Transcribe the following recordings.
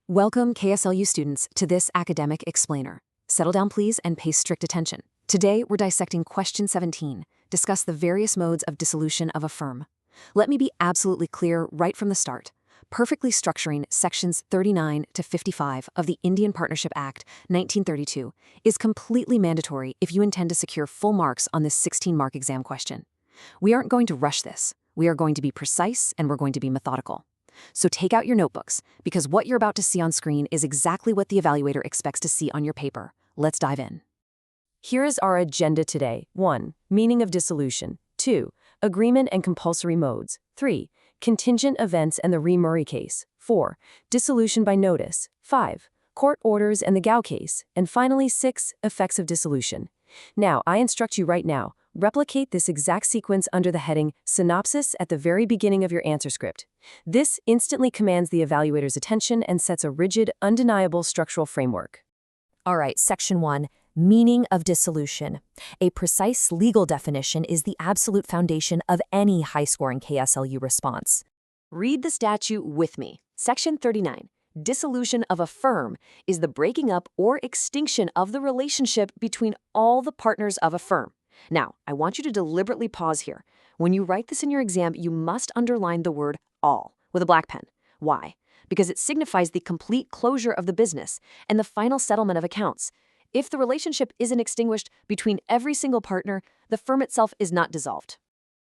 Welcome, KSLU students, to this academic explainer. Settle down, please, and pay strict attention. Today, we're dissecting question 17, discuss the various modes of dissolution of a firm. Let me be absolutely clear right from the start. Perfectly structuring sections 39 to 55 of the Indian Partnership Act, 1932, is completely mandatory if you intend to secure full marks on this 16-mark exam question. We aren't going to rush this. We are going to be precise, and we're going to be methodical. So take out your notebooks, because what you're about to see on screen is exactly what the evaluator expects to see on your paper. Let's dive in. Here is our agenda today. 1. Meaning of dissolution. 2. Agreement and compulsory modes. 3. Contingent events and the Murray case. 4. Dissolution by notice. 5. Court orders and the Gao case. And finally, 6. Effects of dissolution. Now, I instruct you right now, replicate this exact sequence under the heading Synopsis at the very beginning of your answer script. This instantly commands the evaluator's attention and sets a rigid, undeniable structural framework. All right, Section 1, Meaning of Dissolution. A precise legal definition is the absolute foundation of any high-scoring KSLU response. Read the statute with me. Section 39. Dissolution of a firm is the breaking up or extinction of the relationship between all the partners of a firm. Now, I want you to deliberately pause here. When you write this in your exam, you must underline the word all with a black pen. Why? Because it signifies the complete closure of the business and the final settlement of accounts. If the relationship isn't extinguished between every single partner, the firm itself is not dissolved.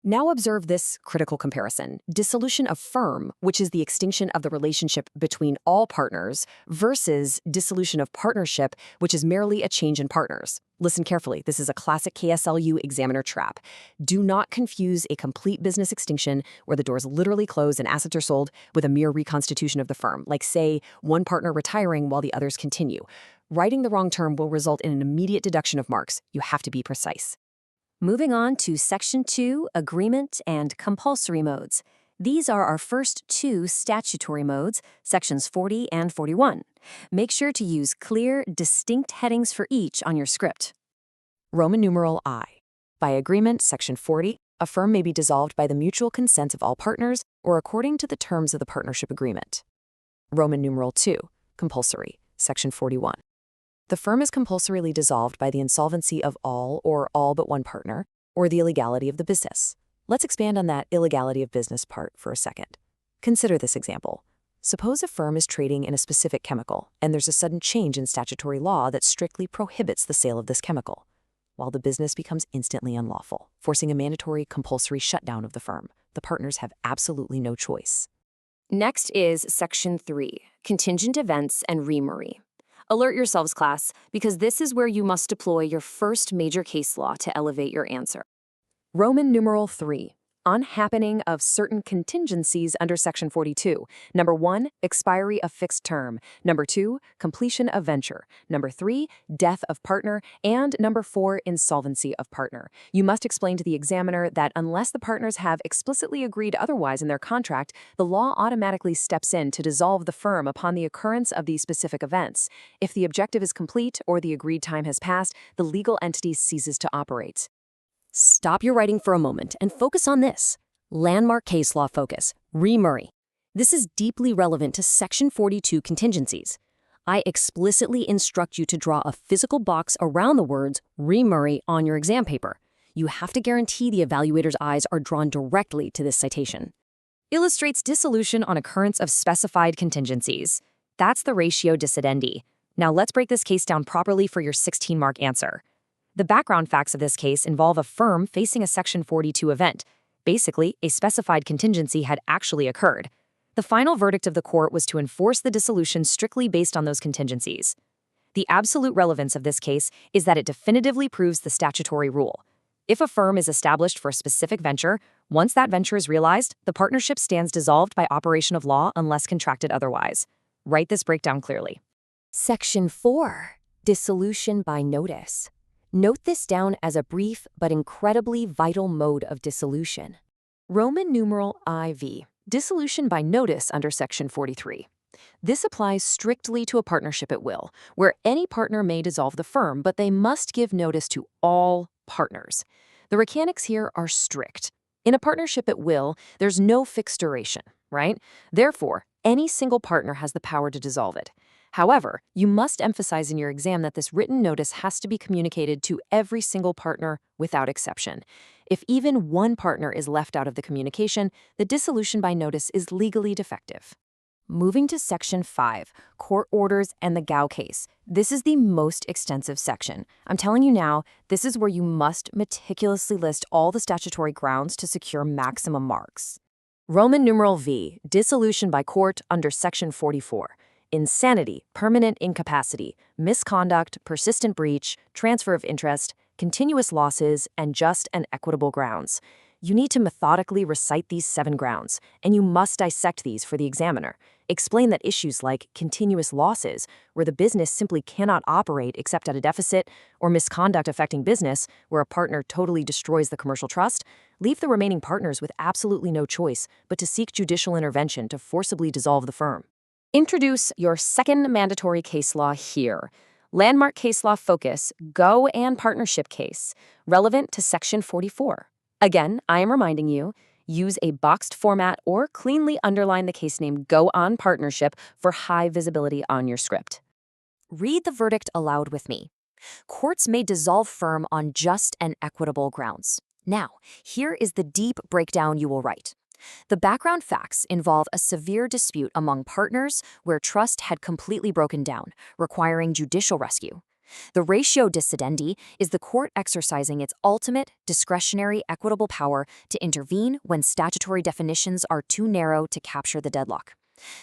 Now observe this critical comparison. Dissolution of firm, which is the extinction of the relationship between all partners, versus dissolution of partnership, which is merely a change in partners. Listen carefully. This is a classic KSLU examiner trap. Do not confuse a complete business extinction, where the doors literally close and assets are sold, with a mere reconstitution of the firm, like, say, one partner retiring while the others continue. Writing the wrong term will result in an immediate deduction of marks. You have to be precise. Moving on to Section 2, Agreement and Compulsory Modes. These are our first two statutory modes, Sections 40 and 41. Make sure to use clear, distinct headings for each on your script. Roman numeral I. By agreement, Section 40, a firm may be dissolved by the mutual consent of all partners or according to the terms of the partnership agreement. Roman numeral II. Compulsory, Section 41. The firm is compulsorily dissolved by the insolvency of all or all but one partner, or the illegality of the business. Let's expand on that illegality of business part for a second. Consider this example. Suppose a firm is trading in a specific chemical, and there's a sudden change in statutory law that strictly prohibits the sale of this chemical, while the business becomes instantly unlawful, forcing a mandatory compulsory shutdown of the firm. The partners have absolutely no choice. Next is Section 3, Contingent Events and Murray. Alert yourselves, class, because this is where you must deploy your first major case law to elevate your answer. Roman numeral III. Unhappening of certain contingencies under Section 42. Number 1, expiry of fixed term. Number 2, completion of venture. Number 3, death of partner. And number 4, insolvency of partner. You must explain to the examiner that unless the partners have explicitly agreed otherwise in their contract, the law automatically steps in to dissolve the firm upon the occurrence of these specific events. If the objective is complete or the agreed time has passed, the legal entity ceases to operate. Stop your writing for a moment and focus on this. Landmark case law focus, Murray. This is deeply relevant to Section 42 contingencies. I explicitly instruct you to draw a physical box around the words Murray on your exam paper. You have to guarantee the evaluator's eyes are drawn directly to this citation. Illustrates dissolution on occurrence of specified contingencies. That's the ratio decidendi. Now let's break this case down properly for your 16-mark answer. The background facts of this case involve a firm facing a Section 42 event. Basically, a specified contingency had actually occurred. The final verdict of the court was to enforce the dissolution strictly based on those contingencies. The absolute relevance of this case is that it definitively proves the statutory rule. If a firm is established for a specific venture, once that venture is realized, the partnership stands dissolved by operation of law unless contracted otherwise. Write this breakdown clearly. Section 4, Dissolution by Notice. Note this down as a brief but incredibly vital mode of dissolution. Roman numeral IV. Dissolution by notice under Section 43. This applies strictly to a partnership at will, where any partner may dissolve the firm, but they must give notice to all partners. The mechanics here are strict. In a partnership at will, there's no fixed duration. right? Therefore, any single partner has the power to dissolve it. However, you must emphasize in your exam that this written notice has to be communicated to every single partner without exception. If even one partner is left out of the communication, the dissolution by notice is legally defective. Moving to Section 5, Court Orders and the Gao case. This is the most extensive section. I'm telling you now, this is where you must meticulously list all the statutory grounds to secure maximum marks. Roman numeral V, dissolution by court under Section 44. Insanity, permanent incapacity, misconduct, persistent breach, transfer of interest, continuous losses, and just and equitable grounds. You need to methodically recite these 7 grounds, and you must dissect these for the examiner. Explain that issues like continuous losses, where the business simply cannot operate except at a deficit, or misconduct affecting business, where a partner totally destroys the commercial trust, leave the remaining partners with absolutely no choice but to seek judicial intervention to forcibly dissolve the firm. Introduce your second mandatory case law here. Landmark case law focus, Go and partnership case, relevant to Section 44. Again, I am reminding you, use a boxed format or cleanly underline the case name Go on Partnership for high visibility on your script. Read the verdict aloud with me. Courts may dissolve firm on just and equitable grounds. Now, here is the deep breakdown you will write. The background facts involve a severe dispute among partners where trust had completely broken down, requiring judicial rescue. The ratio decidendi is the court exercising its ultimate, discretionary, equitable power to intervene when statutory definitions are too narrow to capture the deadlock.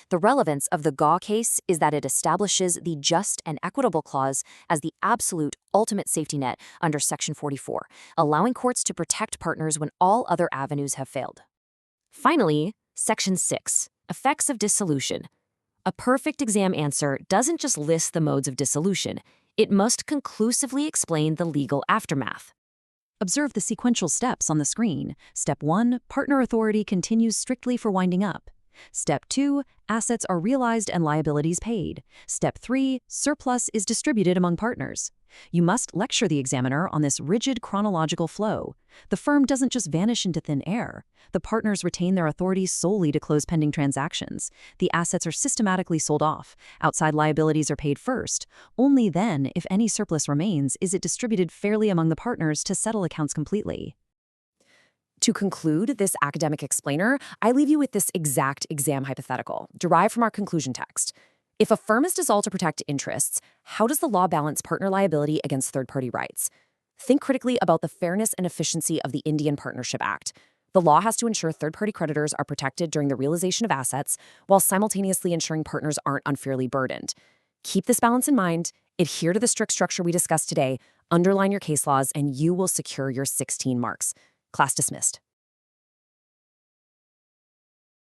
The relevance of the Gaw case is that it establishes the just and equitable clause as the absolute ultimate safety net under Section 44, allowing courts to protect partners when all other avenues have failed. Finally, Section 6, Effects of Dissolution. A perfect exam answer doesn't just list the modes of dissolution, it must conclusively explain the legal aftermath. Observe the sequential steps on the screen. Step 1, partner authority continues strictly for winding up. Step 2, assets are realized and liabilities paid. Step 3, surplus is distributed among partners. You must lecture the examiner on this rigid chronological flow. The firm doesn't just vanish into thin air. The partners retain their authority solely to close pending transactions. The assets are systematically sold off. Outside liabilities are paid first. Only then, if any surplus remains, is it distributed fairly among the partners to settle accounts completely. To conclude this academic explainer, I leave you with this exact exam hypothetical, derived from our conclusion text. If a firm is dissolved to protect interests, how does the law balance partner liability against third-party rights? Think critically about the fairness and efficiency of the Indian Partnership Act. The law has to ensure third-party creditors are protected during the realization of assets, while simultaneously ensuring partners aren't unfairly burdened. Keep this balance in mind, adhere to the strict structure we discussed today, underline your case laws, and you will secure your 16 marks. Class dismissed.